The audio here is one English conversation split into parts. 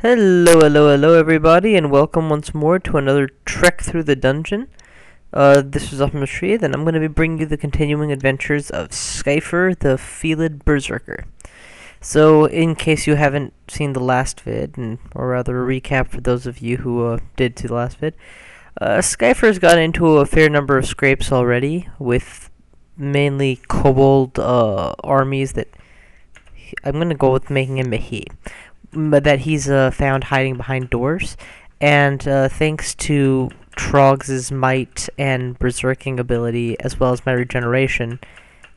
Hello everybody, and welcome once more to another trek through the dungeon. This is AHMAD, and I'm going to be bringing you the continuing adventures of Skyfer, the Felid Berserker. So, in case you haven't seen the last vid, or rather a recap for those of you who did see the last vid, Skyfer's got into a fair number of scrapes already, with mainly kobold armies that... I'm going to go with making him a he. But that he's found hiding behind doors, and thanks to Trog's might and berserking ability, as well as my regeneration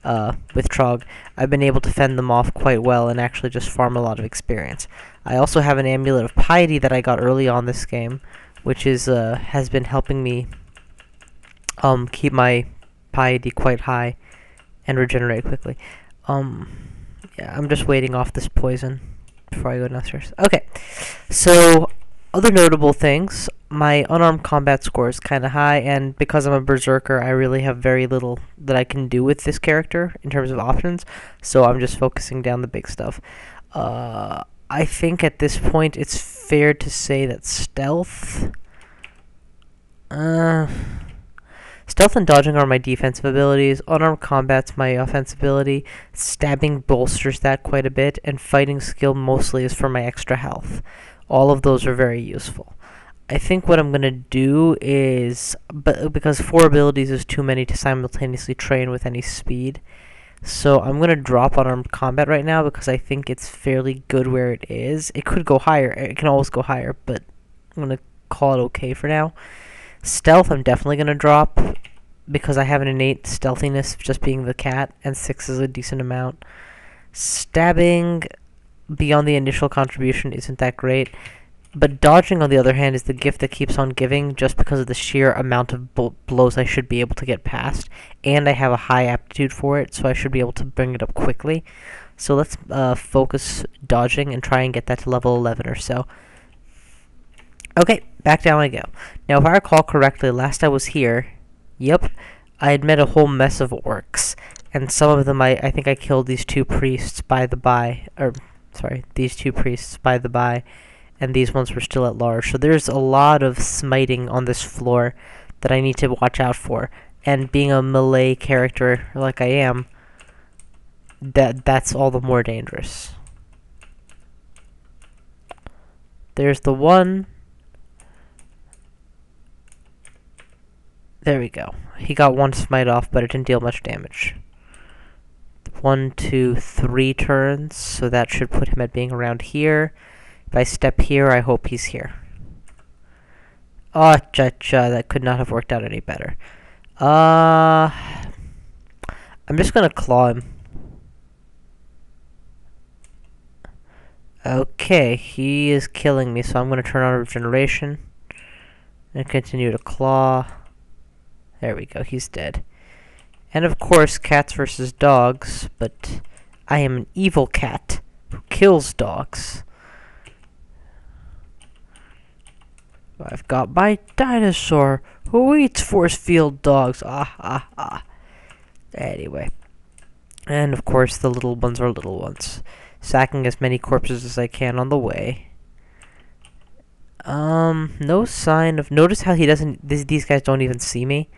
with Trog, I've been able to fend them off quite well and actually just farm a lot of experience. I also have an amulet of piety that I got early on this game, which is has been helping me keep my piety quite high and regenerate quickly. Yeah, I'm just waiting off this poison before I go downstairs. Okay, so other notable things, my unarmed combat score is kind of high, and because I'm a berserker, I really have very little that I can do with this character in terms of options, so I'm just focusing down the big stuff. I think at this point it's fair to say that stealth and dodging are my defensive abilities, unarmed combat's my offensive ability, stabbing bolsters that quite a bit, and fighting skill mostly is for my extra health. All of those are very useful. I think what I'm going to do is, because 4 abilities is too many to simultaneously train with any speed, so I'm going to drop unarmed combat right now because I think it's fairly good where it is. It could go higher, it can always go higher, but I'm going to call it okay for now. Stealth I'm definitely going to drop because I have an innate stealthiness just being the cat, and 6 is a decent amount. Stabbing beyond the initial contribution isn't that great, but dodging on the other hand is the gift that keeps on giving just because of the sheer amount of blows I should be able to get past, and I have a high aptitude for it, so I should be able to bring it up quickly. So let's focus dodging and try and get that to level 11 or so. Okay, back down I go. Now, if I recall correctly, last I was here, yep, I had met a whole mess of orcs. And some of them, I think I killed these 2 priests by the by, these 2 priests by the by, and these ones were still at large. So there's a lot of smiting on this floor that I need to watch out for. And being a melee character like I am, that's all the more dangerous. There's the one. There we go. He got 1 smite off, but it didn't deal much damage. 1, 2, 3 turns, so that should put him at being around here. If I step here, I hope he's here. Oh, that could not have worked out any better. I'm just gonna claw him. Okay, he is killing me, so I'm gonna turn on regeneration and continue to claw. There we go, he's dead. And of course, cats versus dogs, but I am an evil cat who kills dogs. I've got my dinosaur who eats force field dogs. Anyway. And of course, the little ones are little ones. Sacking as many corpses as I can on the way. No sign of... Notice how he doesn't... These guys don't even see me.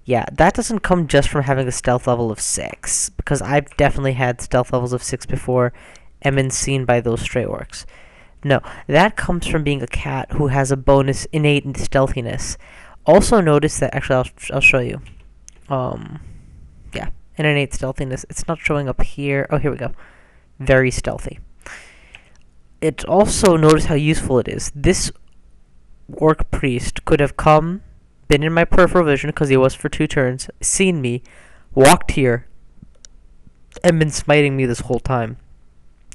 Yeah, that doesn't come just from having a stealth level of 6, because I've definitely had stealth levels of 6 before and been seen by those stray orcs. No, that comes from being a cat who has a bonus innate stealthiness. Also notice that, actually I'll show you. Yeah, an innate stealthiness. It's not showing up here. Oh, here we go. Very stealthy. It also, notice how useful it is. This orc priest could have been in my peripheral vision, because he was for 2 turns, seen me, walked here, and been smiting me this whole time.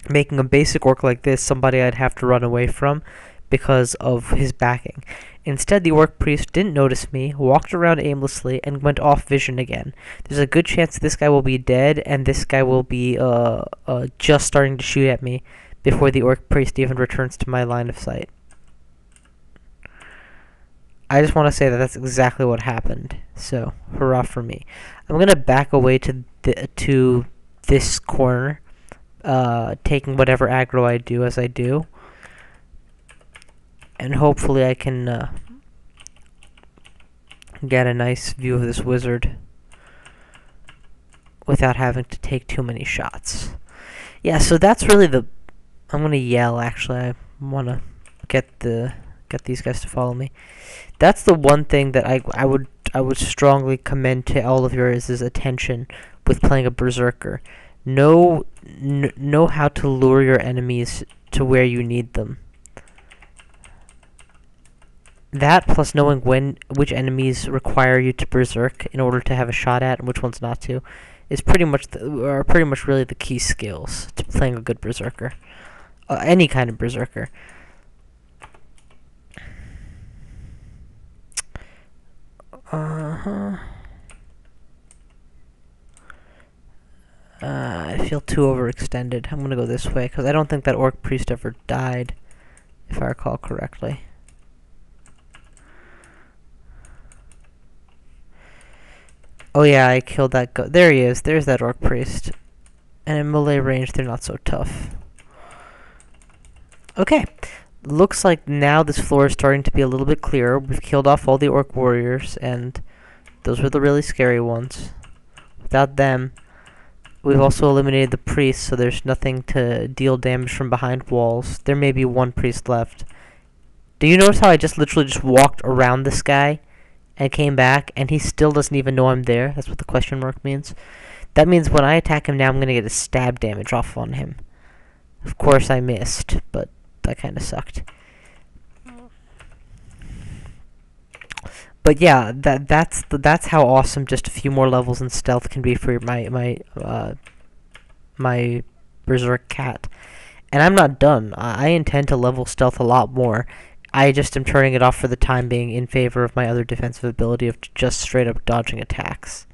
Making a basic orc like this somebody I'd have to run away from because of his backing. Instead, the orc priest didn't notice me, walked around aimlessly, and went off vision again. There's a good chance this guy will be dead, and this guy will be just starting to shoot at me before the orc priest even returns to my line of sight. I just want to say that that's exactly what happened. So, hurrah for me. I'm going to back away to this corner, taking whatever aggro I do as I do. And hopefully I can get a nice view of this wizard without having to take too many shots. Yeah, so that's really the... I'm gonna yell, actually. I wanna get these guys to follow me. That's the one thing that I would strongly commend to all of yours is attention with playing a Berserker. Know how to lure your enemies to where you need them. That plus knowing which enemies require you to berserk in order to have a shot at and which ones not to is pretty much really the key skills to playing a good berserker. Any kind of berserker. I feel too overextended. I'm gonna go this way because I don't think that orc priest ever died, if I recall correctly. Oh yeah, I killed that guy. There he is. There's that orc priest. And in melee range, they're not so tough. Okay. Looks like now this floor is starting to be a little bit clearer. We've killed off all the orc warriors, and those were the really scary ones. Without them, we've also eliminated the priests, so there's nothing to deal damage from behind walls. There may be one priest left. Do you notice how I literally just walked around this guy and came back, and he still doesn't even know I'm there? That's what the question mark means. That means when I attack him now, I'm going to get a stab damage off on him. Of course I missed, but that kind of sucked. But yeah, that's how awesome just a few more levels in stealth can be for my Berserk cat. And I'm not done. I intend to level stealth a lot more. I just am turning it off for the time being in favor of my other defensive ability of just straight up dodging attacks.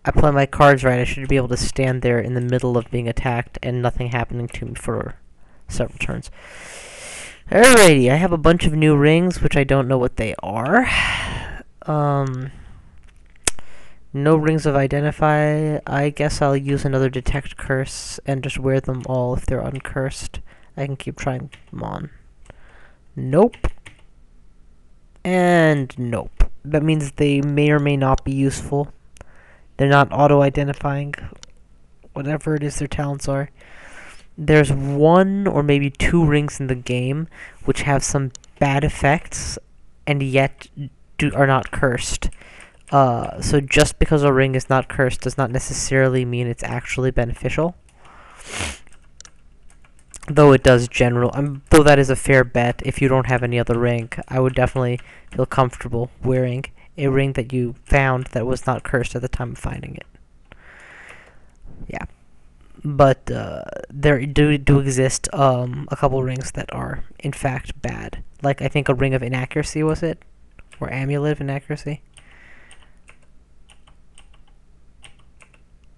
I play my cards right. I should be able to stand there in the middle of being attacked and nothing happening to me for several turns. Alrighty, I have a bunch of new rings, which I don't know what they are. No rings of identify. I guess I'll use another detect curse and just wear them all if they're uncursed. I can keep trying them on. Nope. And nope. That means they may or may not be useful. They're not auto-identifying whatever it is their talents are. There's one or maybe two rings in the game which have some bad effects and yet are not cursed. So just because a ring is not cursed does not necessarily mean it's actually beneficial. Though it does though that is a fair bet. If you don't have any other ring, I would definitely feel comfortable wearing a ring that you found that was not cursed at the time of finding it. Yeah. But there do exist a couple rings that are in fact bad. Like I think a ring of inaccuracy, was it? Or amulet of inaccuracy?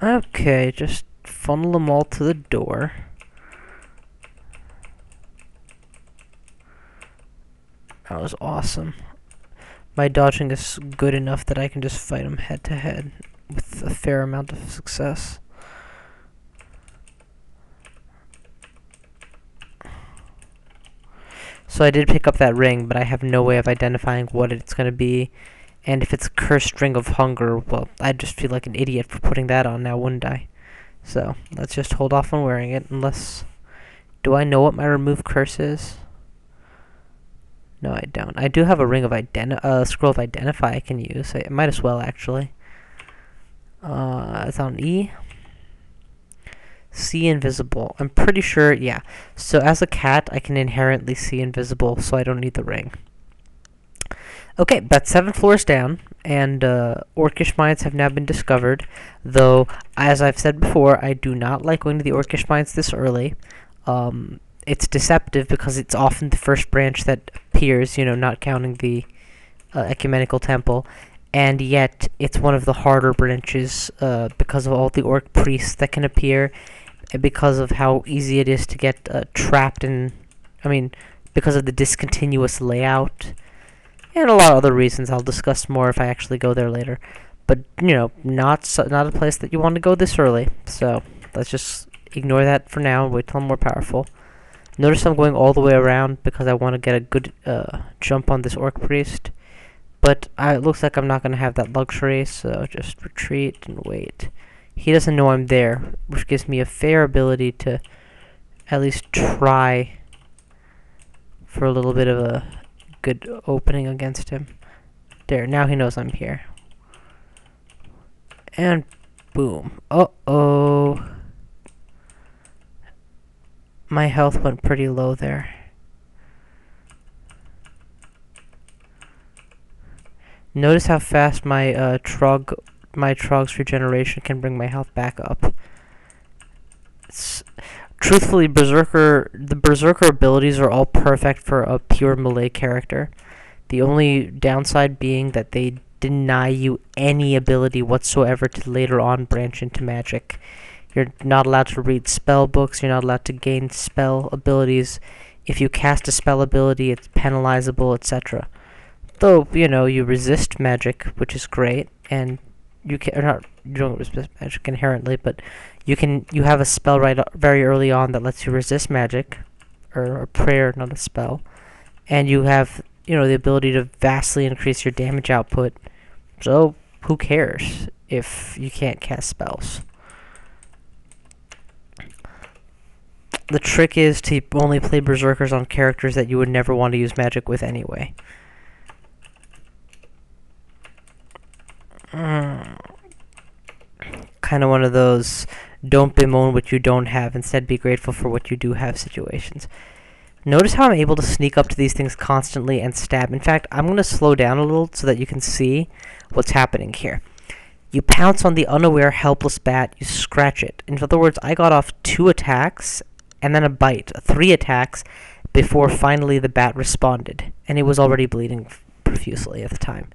Okay, just funnel them all to the door. That was awesome. My dodging is good enough that I can just fight them head to head with a fair amount of success. So I did pick up that ring, but I have no way of identifying what it's going to be. And if it's Cursed Ring of Hunger, well, I'd just feel like an idiot for putting that on now, wouldn't I? So, let's just hold off on wearing it, unless... Do I know what my remove curse is? No, I don't. I do have a ring of scroll of identify I can use. I might as well, actually. It's on E. See invisible. I'm pretty sure, yeah. So as a cat, I can inherently see invisible, so I don't need the ring. Okay, that's 7 floors down, and Orcish mines have now been discovered, though, as I've said before, I do not like going to the Orcish mines this early. It's deceptive because it's often the first branch that appears, you know, not counting the Ecumenical Temple, and yet it's one of the harder branches because of all the orc priests that can appear, and because of how easy it is to get trapped in, because of the discontinuous layout, and a lot of other reasons I'll discuss more if I actually go there later. But, you know, not a place that you want to go this early, so let's just ignore that for now and wait till I'm more powerful. Notice I'm going all the way around because I want to get a good jump on this Orc Priest. But it looks like I'm not going to have that luxury, so just retreat and wait. He doesn't know I'm there, which gives me a fair ability to at least try for a little bit of a good opening against him. There, now he knows I'm here. And boom. Uh-oh. My health went pretty low there. Notice how fast my Trog's regeneration can bring my health back up. Truthfully, the Berserker abilities are all perfect for a pure melee character. The only downside being that they deny you any ability whatsoever to later on branch into magic. You're not allowed to read spell books, you're not allowed to gain spell abilities. If you cast a spell ability, it's penalizable, etc. Though, you know, you resist magic, which is great, and you don't resist magic inherently, but you have a spell very early on that lets you resist magic, or a prayer, not a spell, and you have, you know, the ability to vastly increase your damage output. So who cares if you can't cast spells? The trick is to only play Berserkers on characters that you would never want to use magic with anyway. Kind of one of those don't bemoan what you don't have, instead be grateful for what you do have situations. Notice how I'm able to sneak up to these things constantly and stab. In fact, I'm going to slow down a little so that you can see what's happening here. You pounce on the unaware, helpless bat, you scratch it. In other words, I got off 2 attacks and then a bite, 3 attacks, before finally the bat responded. And it was already bleeding profusely at the time.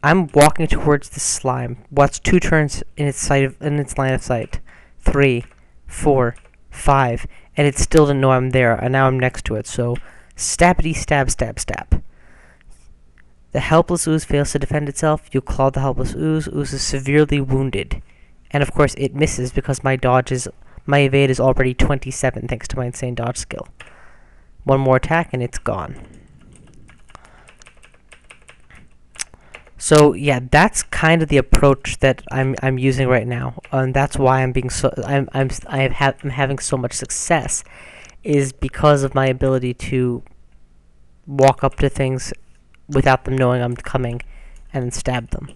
I'm walking towards the slime. What's 2 turns in its line of sight? 3, 4, 5, and it still didn't know I'm there, and now I'm next to it, so stabbity stab, stab, stab. The helpless ooze fails to defend itself. You claw the helpless ooze. Ooze is severely wounded. And of course it misses because my evade is already 27 thanks to my insane dodge skill. 1 more attack and it's gone. So yeah, that's kind of the approach that I'm using right now, and that's why I'm having so much success, is because of my ability to walk up to things without them knowing I'm coming, and then stab them.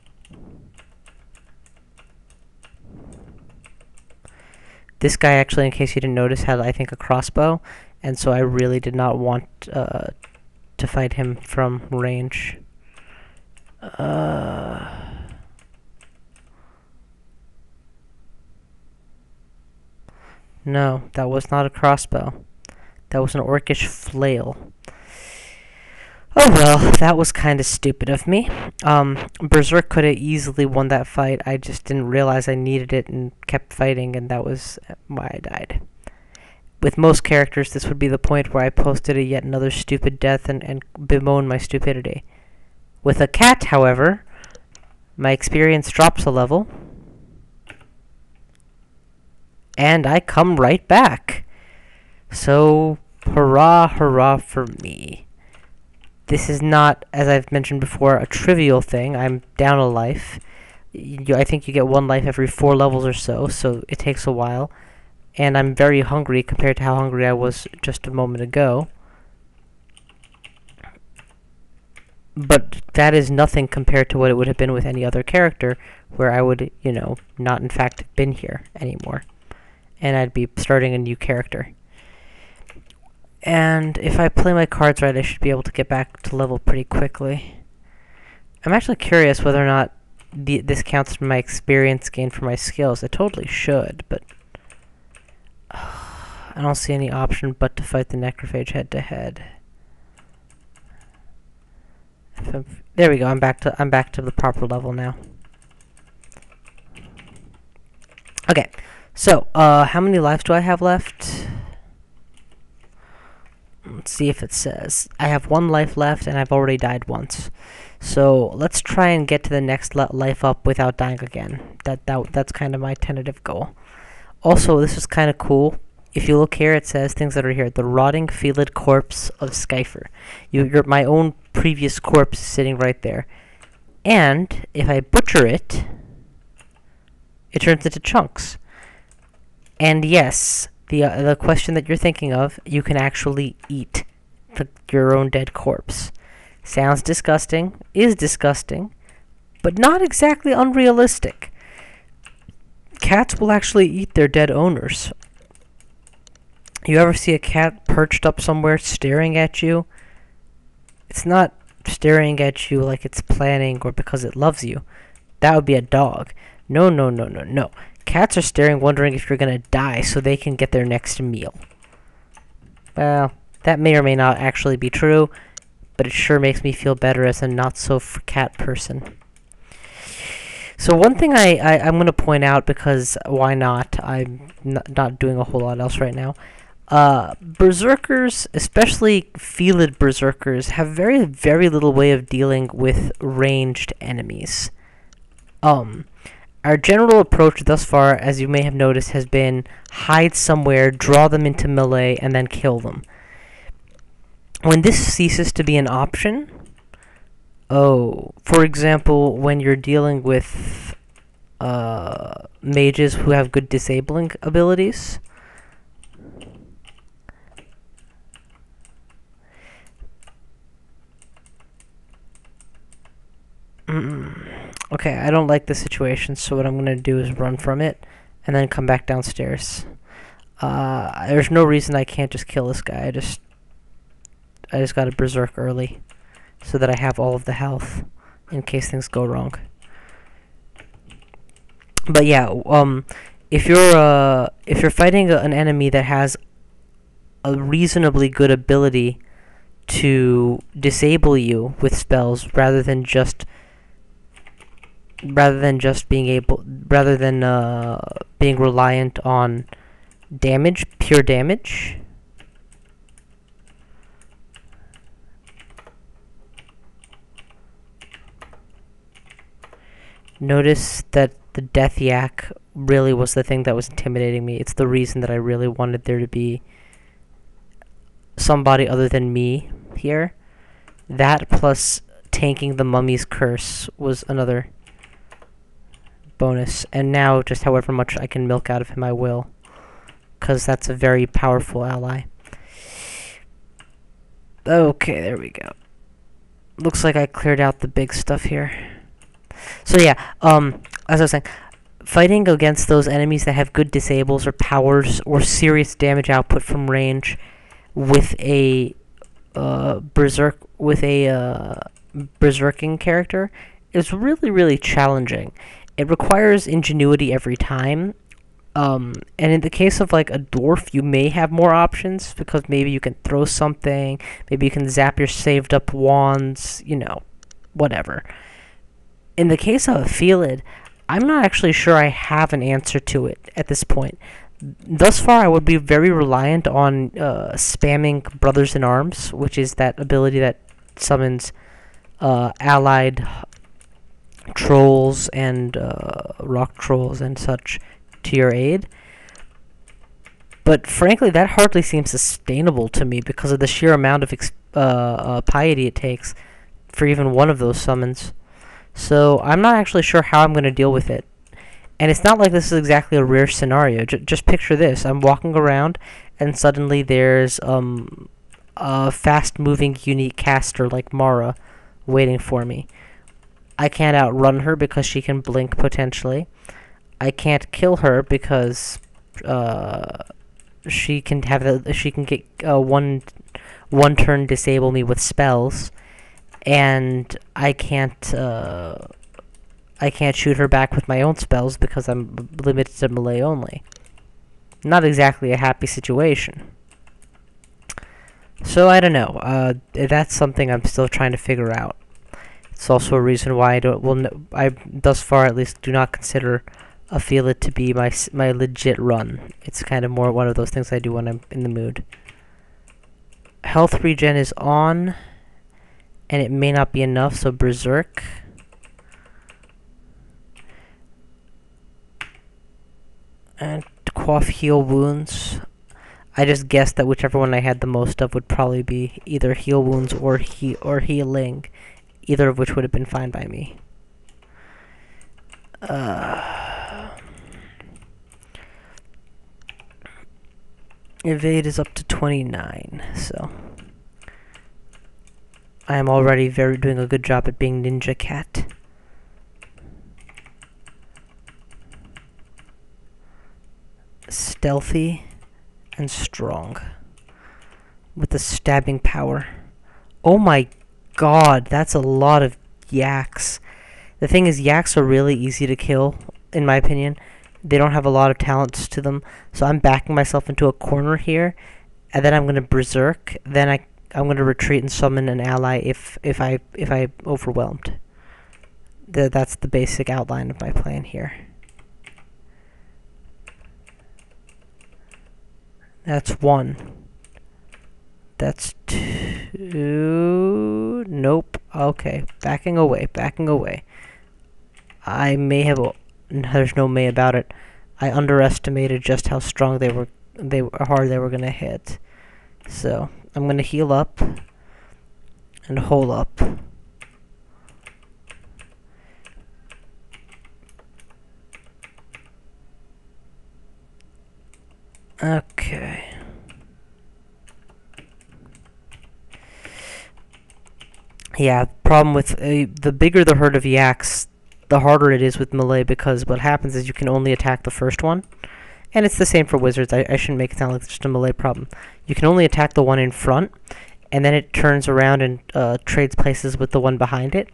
This guy actually, in case you didn't notice, had, I think, a crossbow, and so I really did not want to fight him from range. No, that was not a crossbow. That was an orcish flail. Oh well, that was kind of stupid of me. Berserk could have easily won that fight. I just didn't realize I needed it and kept fighting, and that was why I died. With most characters, this would be the point where I posted a yet another stupid death and bemoan my stupidity. With a cat, however, my experience drops a level, and I come right back. So, hurrah, hurrah for me. This is not, as I've mentioned before, a trivial thing. I'm down a life. I think you get 1 life every 4 levels or so it takes a while. And I'm very hungry compared to how hungry I was just a moment ago. But that is nothing compared to what it would have been with any other character, where I would, you know, not in fact have been here anymore. And I'd be starting a new character. And if I play my cards right, I should be able to get back to level pretty quickly. I'm actually curious whether or not this counts for my experience gained for my skills. It totally should, but I don't see any option but to fight the Necrophage head-to-head. There we go. I'm back to the proper level now. Okay, so how many lives do I have left? Let's see if it says. I have 1 life left, and I've already died once. So let's try and get to the next life up without dying again. That's kind of my tentative goal. Also, this is kind of cool. If you look here, it says things that are here. The rotting Felid corpse of Skyfer. You're my own previous corpse sitting right there. And if I butcher it, it turns into chunks. And yes, the question that you're thinking of, you can actually eat your own dead corpse. Sounds disgusting, is disgusting, but not exactly unrealistic. Cats will actually eat their dead owners. You ever see a cat perched up somewhere staring at you? It's not staring at you like it's planning or because it loves you. That would be a dog. No, no, no, no, no. Cats are staring, wondering if you're gonna die so they can get their next meal. Well, that may or may not actually be true, but it sure makes me feel better as a not-so-cat person. So one thing I'm going to point out, because why not? I'm not doing a whole lot else right now. Berserkers, especially Felid Berserkers, have very, very little way of dealing with ranged enemies. Our general approach thus far, as you may have noticed, has been hide somewhere, draw them into melee, and then kill them. When this ceases to be an option, for example, when you're dealing with mages who have good disabling abilities, okay, I don't like the situation, so what I'm going to do is run from it, and then come back downstairs. There's no reason I can't just kill this guy. I just got to berserk early, so that I have all of the health, in case things go wrong. But yeah, if you're fighting an enemy that has a reasonably good ability to disable you with spells, rather than being reliant on damage, pure damage. Notice that the Death Yak really was the thing that was intimidating me. It's the reason that I really wanted there to be somebody other than me here. That plus tanking the Mummy's Curse was another bonus. And now, just however much I can milk out of him, I will. Because that's a very powerful ally. Okay, there we go. Looks like I cleared out the big stuff here. So yeah, as I was saying, fighting against those enemies that have good disables or powers or serious damage output from range with a berserking character is really, really challenging. It requires ingenuity every time. And in the case of like a dwarf, you may have more options because maybe you can throw something, maybe you can zap your saved up wands, you know, whatever. In the case of a Felid, I'm not actually sure I have an answer to it at this point. Thus far, I would be very reliant on spamming Brothers in Arms, which is that ability that summons allied trolls and rock trolls and such to your aid. But frankly, that hardly seems sustainable to me because of the sheer amount of piety it takes for even one of those summons. So I'm not actually sure how I'm going to deal with it. And it's not like this is exactly a rare scenario. Just picture this. I'm walking around, and suddenly there's a fast-moving, unique caster like Mara waiting for me. I can't outrun her because she can blink, potentially. I can't kill her because she can get one turn disable me with spells. And I can't shoot her back with my own spells because I'm limited to melee only. Not exactly a happy situation. So I don't know. That's something I'm still trying to figure out. It's also a reason why I thus far at least do not consider a Felid to be my legit run. It's kind of more one of those things I do when I'm in the mood. Health regen is on. And it may not be enough, so Berserk. And quaff heal wounds. I just guessed that whichever one I had the most of would probably be either heal wounds or healing, either of which would have been fine by me. Evade is up to 29, so I am already doing a good job at being Ninja Cat. Stealthy and strong with the stabbing power. Oh my god, that's a lot of yaks. The thing is, yaks are really easy to kill, in my opinion. They don't have a lot of talents to them, so I'm backing myself into a corner here, and then I'm gonna berserk. Then I'm gonna retreat and summon an ally if I overwhelmed. That's the basic outline of my plan here. That's 1. That's 2. Nope. Okay, backing away. I may have. There's no may about it. I underestimated just how strong they were hard they were gonna hit. So I'm gonna heal up and hold up. Okay. Yeah, problem with the bigger the herd of yaks, the harder it is with melee, because what happens is you can only attack the first one. And it's the same for wizards. I shouldn't make it sound like it's just a melee problem. You can only attack the one in front, and then it turns around and trades places with the one behind it,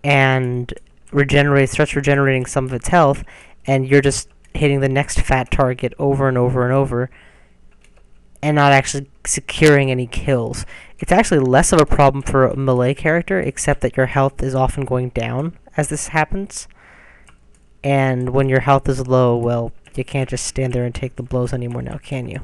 and starts regenerating some of its health, and you're just hitting the next fat target over and over and over, and not actually securing any kills. It's actually less of a problem for a melee character, except that your health is often going down as this happens. And when your health is low, well, you can't just stand there and take the blows anymore now, can you?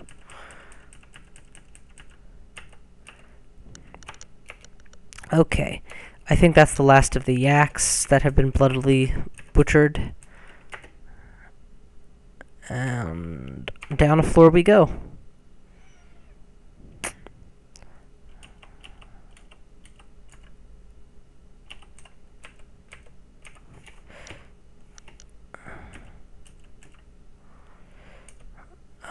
Okay, I think that's the last of the yaks that have been bloodily butchered. And down the floor we go.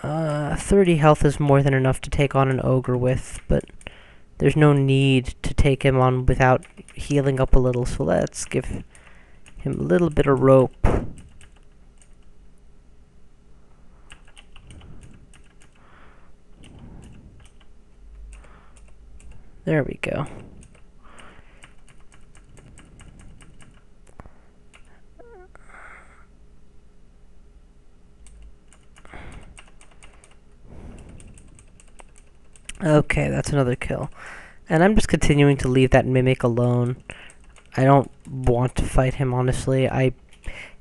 Uh, 30 health is more than enough to take on an ogre with, but there's no need to take him on without healing up a little, so let's give him a little bit of rope. There we go. Okay, that's another kill. And I'm just continuing to leave that mimic alone. I don't want to fight him, honestly. I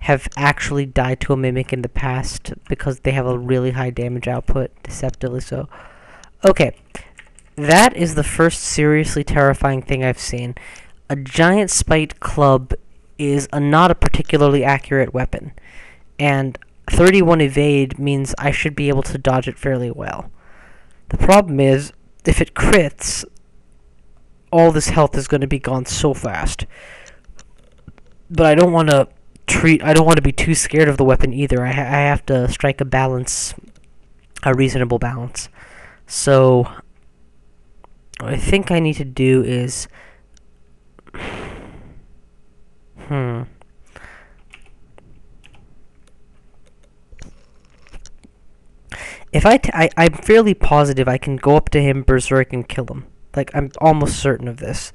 have actually died to a mimic in the past because they have a really high damage output, deceptively so. Okay, that is the first seriously terrifying thing I've seen. A giant spiked club is not a particularly accurate weapon, and 31 evade means I should be able to dodge it fairly well. The problem is, if it crits, all this health is going to be gone so fast. But I don't want to be too scared of the weapon either. I have to strike a balance, a reasonable balance. So what I think I need to do is if I'm fairly positive I can go up to him, berserk, and kill him. Like, I'm almost certain of this.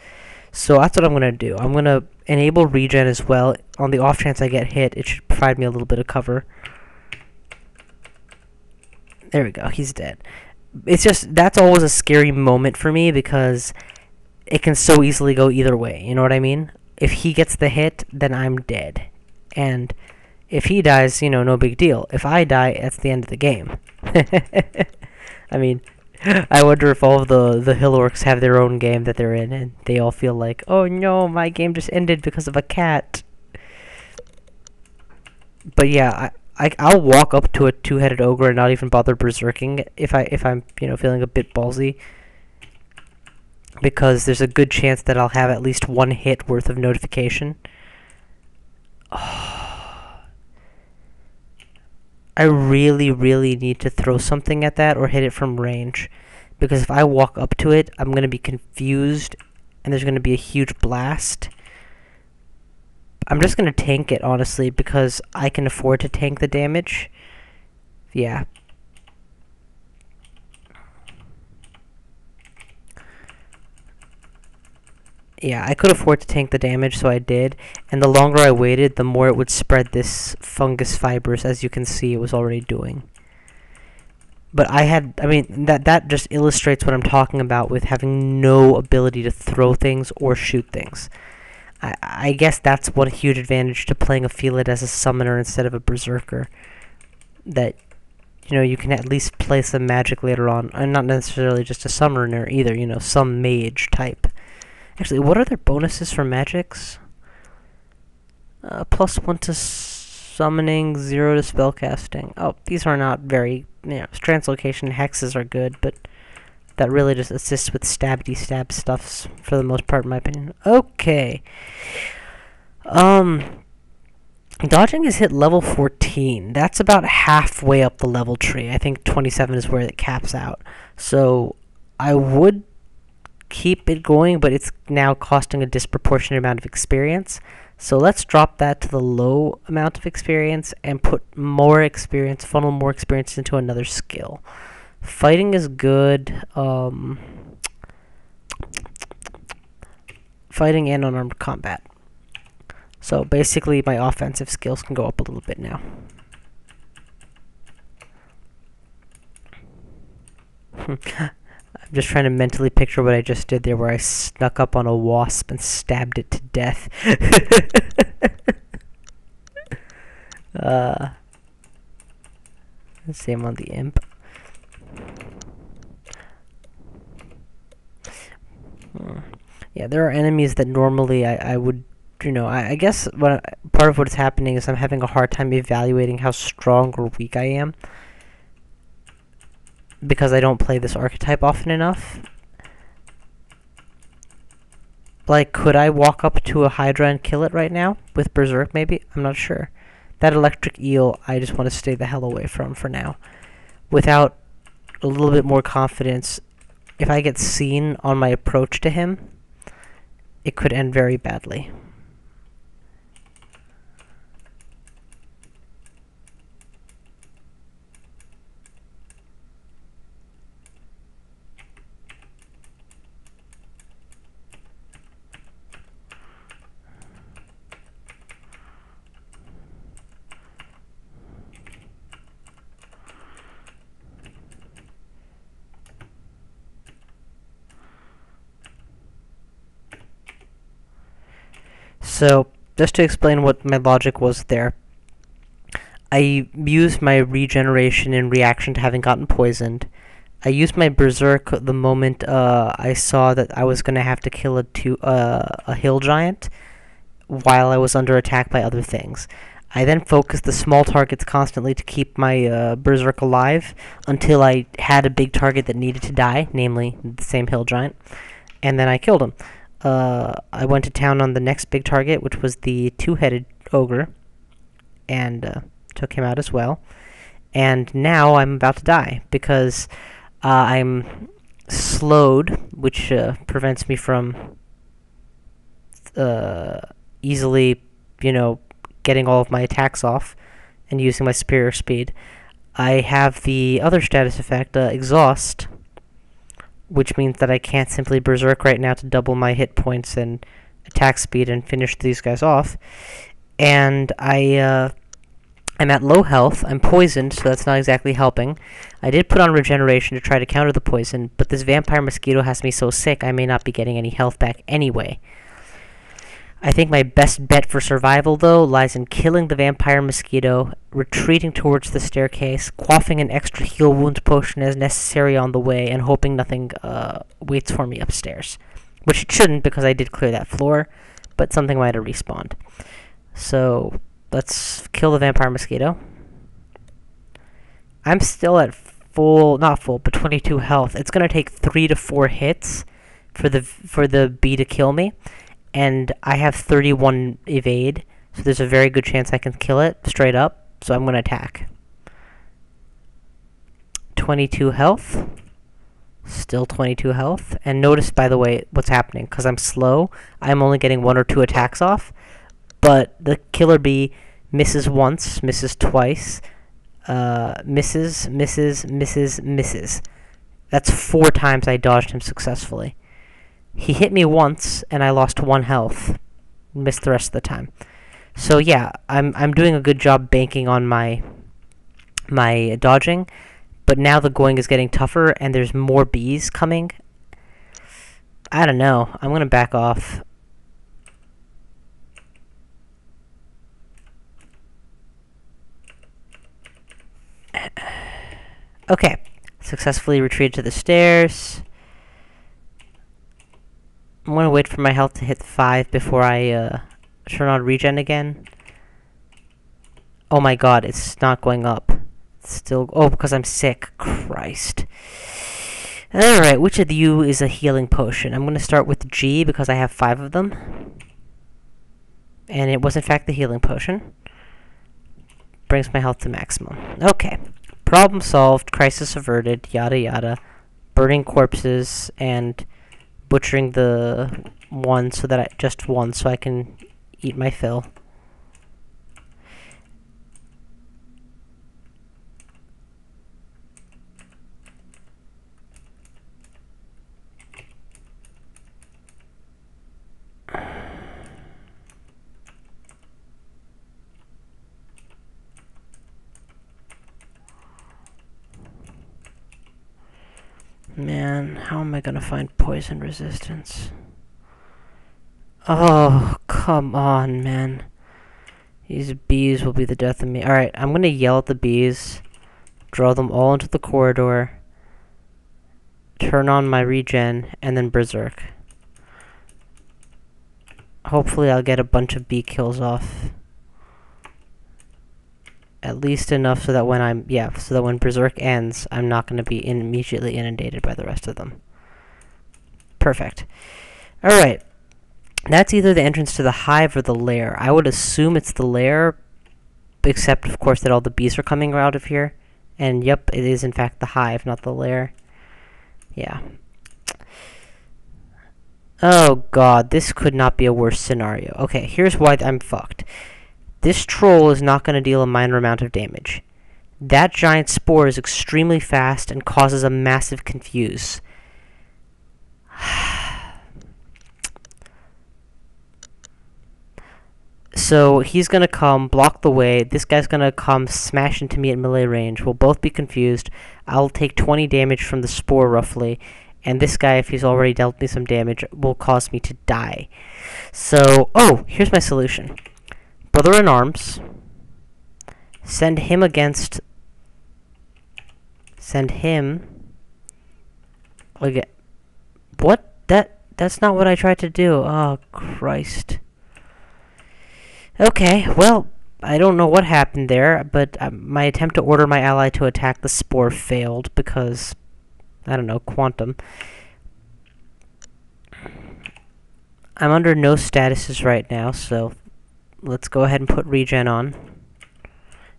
So that's what I'm going to do. I'm going to enable regen as well. On the off chance I get hit, it should provide me a little bit of cover. There we go. He's dead. It's just, that's always a scary moment for me because it can so easily go either way. You know what I mean? If he gets the hit, then I'm dead. And if he dies, you know, no big deal. If I die, that's the end of the game. I mean, I wonder if all of the hill orcs have their own game that they're in, and they all feel like, oh no, my game just ended because of a cat. But yeah, I'll walk up to a two-headed ogre and not even bother berserking if I'm feeling a bit ballsy, because there's a good chance that I'll have at least one hit worth of notification. Oh, I really, really need to throw something at that or hit it from range, because if I walk up to it, I'm gonna be confused, and there's gonna be a huge blast. I'm just gonna tank it, honestly, because I can afford to tank the damage. Yeah. Yeah, I could afford to tank the damage, so I did. And the longer I waited, the more it would spread this fungus fibers, as you can see it was already doing. But that just illustrates what I'm talking about with having no ability to throw things or shoot things. I guess that's one huge advantage to playing a Felid as a summoner instead of a Berserker. That, you can at least play some magic later on. And not necessarily just a summoner either, some mage type. Actually, what are their bonuses for magics? +1 to summoning, 0 to spellcasting. Oh, these are not very, translocation hexes are good, but that really just assists with stab stuffs for the most part, in my opinion. Okay. Dodging is hit level 14. That's about halfway up the level tree. I think 27 is where it caps out. So I would keep it going, but it's now costing a disproportionate amount of experience. So let's drop that to the low amount of experience and put more experience, funnel more experience into another skill. Fighting is good. Fighting and unarmed combat. So basically my offensive skills can go up a little bit now. I'm just trying to mentally picture what I just did there, where I snuck up on a wasp and stabbed it to death. Let's see, I'm on the imp. Yeah, there are enemies that normally I would, I guess part of what is happening is I'm having a hard time evaluating how strong or weak I am, because I don't play this archetype often enough. Like, could I walk up to a Hydra and kill it right now? With Berserk, maybe? I'm not sure. That electric eel, I just want to stay the hell away from for now. Without a little bit more confidence, if I get seen on my approach to him, it could end very badly. So, just to explain what my logic was there, I used my regeneration in reaction to having gotten poisoned. I used my Berserk the moment I saw that I was going to have to kill a hill giant while I was under attack by other things. I then focused the small targets constantly to keep my Berserk alive until I had a big target that needed to die, namely the same hill giant, and then I killed him. I went to town on the next big target, which was the two-headed ogre, and took him out as well. And now I'm about to die, because I'm slowed, which prevents me from easily, getting all of my attacks off and using my superior speed. I have the other status effect, Exhaust, which means that I can't simply Berserk right now to double my hit points and attack speed and finish these guys off. And I'm at low health. I'm poisoned, so that's not exactly helping. I did put on regeneration to try to counter the poison, but this vampire mosquito has me so sick I may not be getting any health back anyway. I think my best bet for survival, though, lies in killing the vampire mosquito, retreating towards the staircase, quaffing an extra heal wound potion as necessary on the way, and hoping nothing waits for me upstairs. Which it shouldn't, because I did clear that floor, but something might have respawned. So, let's kill the vampire mosquito. I'm still at full, not full, but 22 health. It's gonna take 3 to 4 hits for the bee to kill me, and I have 31 evade, so there's a very good chance I can kill it straight up. So I'm gonna attack. 22 health. Still 22 health. And notice, by the way, what's happening. Because I'm slow, I'm only getting 1 or 2 attacks off. But the killer bee misses once, misses twice, misses. That's 4 times I dodged him successfully. He hit me once, and I lost 1 health. Missed the rest of the time. So yeah, I'm doing a good job banking on my dodging. But now the going is getting tougher, and there's more bees coming. I don't know. I'm going to back off. Okay. Successfully retreated to the stairs. I'm going to wait for my health to hit 5 before I turn on regen again. Oh my god, it's not going up. Still, oh, because I'm sick. Christ. Alright, which of you is a healing potion? I'm going to start with G because I have 5 of them. And it was in fact the healing potion. Brings my health to maximum. Okay. Problem solved, crisis averted, yada yada. Burning corpses and butchering the one so that just one so I can eat my fill. Man, how am I gonna find poison resistance? Oh, come on, man. These bees will be the death of me. Alright, I'm gonna yell at the bees, draw them all into the corridor, turn on my regen, and then berserk. Hopefully I'll get a bunch of bee kills off. At least enough so that when berserk ends, I'm not going to be immediately inundated by the rest of them. Perfect. Alright. That's either the entrance to the hive or the lair. I would assume it's the lair, except, of course, that all the bees are coming out of here. And, yep, it is, in fact, the hive, not the lair. Yeah. Oh, God. This could not be a worse scenario. Okay, here's why I'm fucked. This troll is not going to deal a minor amount of damage. That giant spore is extremely fast and causes a massive confuse. So he's going to come, block the way. This guy's going to come, smash into me at melee range. We'll both be confused. I'll take 20 damage from the spore, roughly. And this guy, if he's already dealt me some damage, will cause me to die. So, oh, here's my solution. Brother in arms. Send him. Okay. What? That's not what I tried to do. Oh, Christ. Okay, well, I don't know what happened there, but my attempt to order my ally to attack the spore failed because, I don't know, quantum. I'm under no statuses right now, so let's go ahead and put regen on.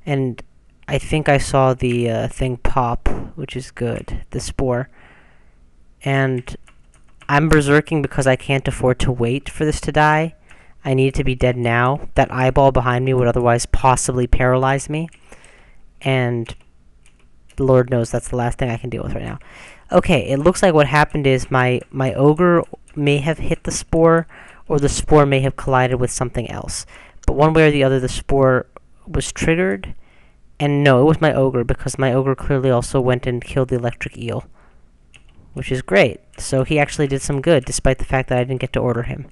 And I think I saw the thing pop, which is good, the spore. And I'm berserking because I can't afford to wait for this to die. I need it to be dead now. That eyeball behind me would otherwise possibly paralyze me. And Lord knows that's the last thing I can deal with right now. Okay, it looks like what happened is my ogre may have hit the spore, or the spore may have collided with something else. But one way or the other, the spore was triggered. And no, it was my ogre, because my ogre clearly also went and killed the electric eel. Which is great. So he actually did some good, despite the fact that I didn't get to order him.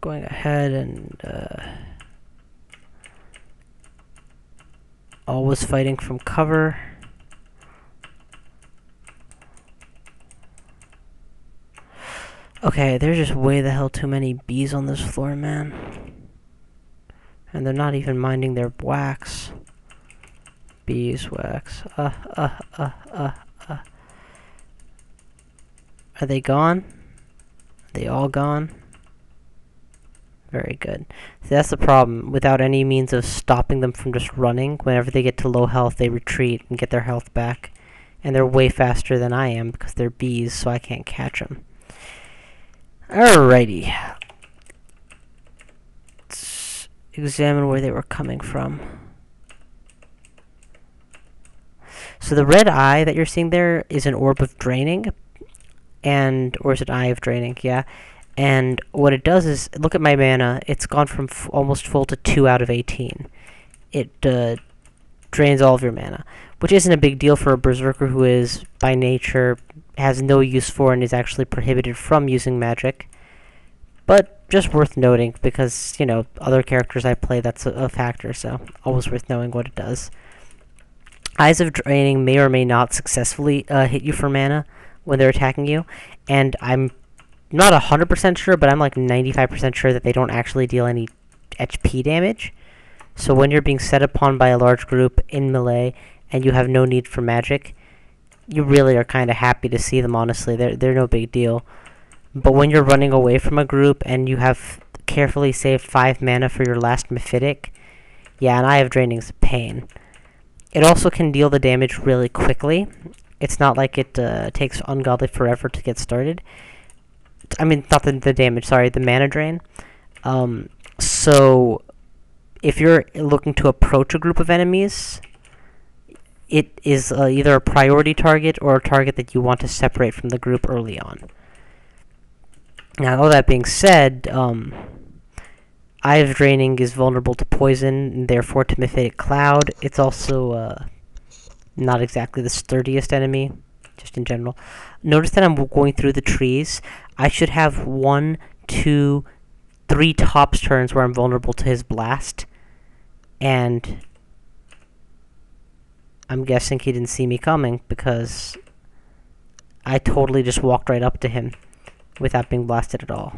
Going ahead and always fighting from cover. Okay, there's just way the hell too many bees on this floor, man. and they're not even minding their wax. Beeswax. Are they gone? Are they all gone? Very good. See, that's the problem. Without any means of stopping them from just running, whenever they get to low health, they retreat and get their health back. And they're way faster than I am because they're bees, so I can't catch them. Alrighty. Let's examine where they were coming from. So the red eye that you're seeing there is an orb of draining. Or is it eye of draining? Yeah. And what it does is, look at my mana. It's gone from almost full to 2 out of 18. It drains all of your mana, which isn't a big deal for a Berserker who is, by nature, has no use for and is actually prohibited from using magic. But just worth noting, because, you know, other characters I play, that's a factor, so always worth knowing what it does. Eyes of Draining may or may not successfully hit you for mana when they're attacking you, and I'm not 100% sure, but I'm like 95% sure that they don't actually deal any HP damage. So when you're being set upon by a large group in melee, and you have no need for magic, you really are kind of happy to see them, honestly. They're no big deal. But when you're running away from a group, and you have carefully saved 5 mana for your last Mephitic, yeah, an Eye of Draining is a pain. It also can deal the damage really quickly. It's not like it takes ungodly forever to get started. I mean, not the damage, sorry, the mana drain. So, if you're looking to approach a group of enemies, it is either a priority target or a target that you want to separate from the group early on. Now, all that being said, Eye of Draining is vulnerable to poison, and therefore to Mephitic Cloud. It's also not exactly the sturdiest enemy, just in general. Notice that I'm going through the trees. I should have 1, 2, 3 tops turns where I'm vulnerable to his blast. And I'm guessing he didn't see me coming because I totally just walked right up to him without being blasted at all.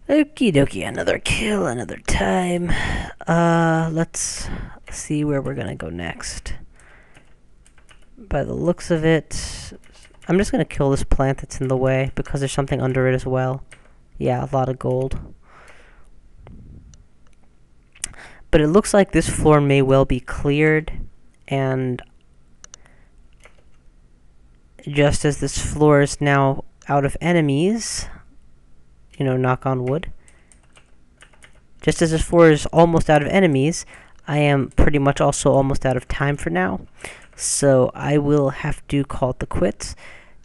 Okie dokie, another kill, another time. Let's see where we're gonna go next. By the looks of it, I'm just gonna kill this plant that's in the way because there's something under it as well. Yeah, a lot of gold. But it looks like this floor may well be cleared, and just as this floor is now out of enemies, you know, knock on wood. Just as this floor is almost out of enemies, I am pretty much also almost out of time for now. So I will have to call it the quits.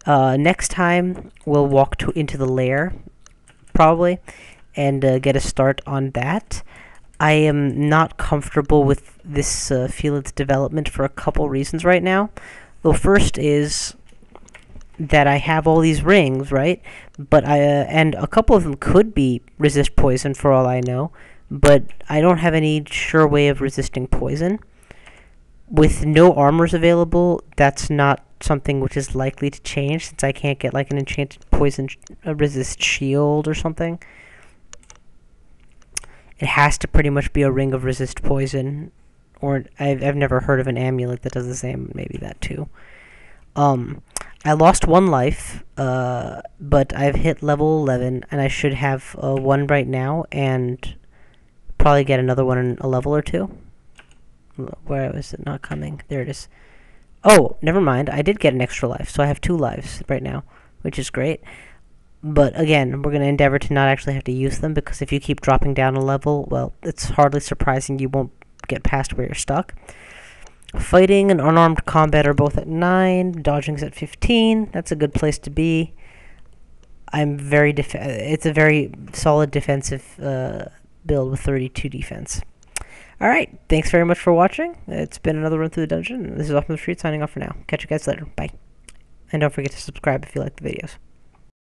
Next time, we'll walk into the lair, probably, and get a start on that. I am not comfortable with this Felid's development for a couple reasons right now. The first is that I have all these rings, right? But and a couple of them could be resist poison for all I know, but I don't have any sure way of resisting poison. With no armors available, that's not something which is likely to change, since I can't get like an enchanted poison resist shield or something. It has to pretty much be a ring of resist poison, or I've never heard of an amulet that does the same. Maybe that too. I lost 1 life, but I've hit level 11, and I should have 1 right now, and probably get another one in a level or 2. Where is it not coming? There it is. Oh, never mind. I did get an extra life, so I have 2 lives right now, which is great. But again, we're going to endeavor to not actually have to use them, because if you keep dropping down a level, well, it's hardly surprising you won't get past where you're stuck. Fighting and unarmed combat are both at 9. Dodging's at 15. That's a good place to be. I'm very it's a very solid defensive build with 32 defense. Alright, thanks very much for watching. It's been another run through the dungeon. This is Off from the Street signing off for now. Catch you guys later. Bye. And don't forget to subscribe if you like the videos.